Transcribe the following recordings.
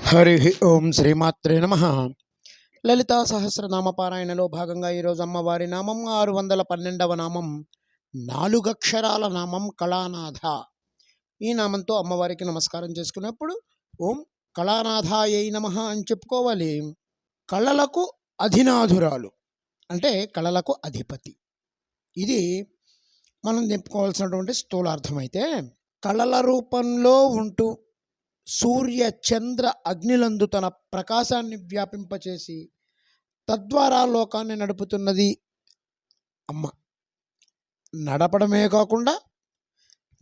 హరి ఓం శ్రీమాత్రే నమ. లలితా సహస్రనామ పారాయణలో భాగంగా ఈరోజు అమ్మవారి నామం 612వ నామం, 4 అక్షరాల నామం కళానాథ. ఈ నామంతో అమ్మవారికి నమస్కారం చేసుకునేప్పుడు ఓం కళానాథాయై నమః అని చెప్పుకోవాలి. కళలకు అధినాధురాలు అంటే కళలకు అధిపతి. ఇది మనం చెప్పుకోవాల్సినటువంటి స్థూలార్థమైతే, కళల రూపంలో ఉంటూ సూర్య చంద్ర అగ్నిలందు తన ప్రకాశాన్ని వ్యాపింపచేసి తద్వారా లోకాన్ని నడుపుతున్నది అమ్మ. నడపడమే కాకుండా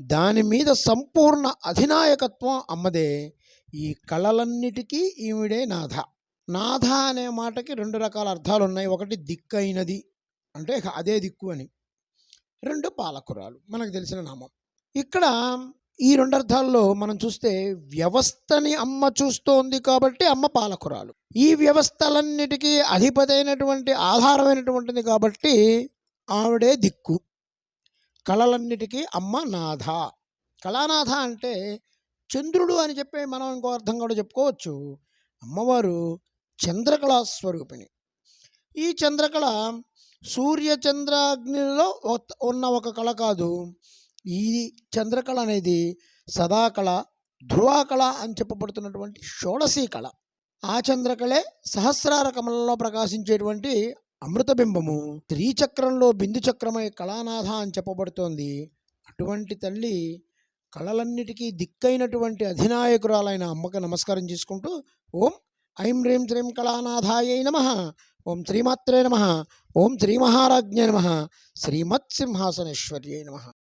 దాని మీద సంపూర్ణ అధినాయకత్వం అమ్మదే. ఈ కళలన్నిటికీ ఈవిడే నాథ. నాథ అనే మాటకి 2 రకాల అర్థాలు ఉన్నాయి. ఒకటి దిక్కైనది అంటే అదే దిక్కు అని, 2 పాలకురాలు మనకు తెలిసిన నామం. ఇక్కడ ఈ 2 అర్థాల్లో మనం చూస్తే వ్యవస్థని అమ్మ చూస్తోంది కాబట్టి అమ్మ పాలకురాలు. ఈ వ్యవస్థలన్నిటికీ అధిపతి అయినటువంటి ఆధారమైనటువంటిది కాబట్టి ఆవిడే దిక్కు. కళలన్నిటికీ అమ్మ నాథ. కళానాథ అంటే చంద్రుడు అని చెప్పి మనం ఇంకో అర్థం కూడా చెప్పుకోవచ్చు. అమ్మవారు చంద్రకళా స్వరూపిణి. ఈ చంద్రకళ సూర్య చంద్రాగ్నిలో ఉన్న ఒక కళ కాదు. ఈ చంద్రకళ అనేది సదాకళ, ధ్రువాకళ అని చెప్పబడుతున్నటువంటి షోడశీ కళ. ఆ చంద్రకళే సహస్రార కమలంలో ప్రకాశించేటువంటి అమృతబింబము. శ్రీచక్రంలో బిందు చక్రమై కళానాథ అని చెప్పబడుతోంది. అటువంటి తల్లి కళలన్నిటికీ దిక్కైనటువంటి అధినాయకురాలైన అమ్మకు నమస్కారం చేసుకుంటూ ఓం ఐం హ్రీం శ్రీం కళానాథాయై నమః, ఓం శ్రీమాత్రే నమః, ఓం శ్రీ మహారాజ్ఞే నమః, శ్రీమత్ సింహాసనేశ్వర్యై నమః.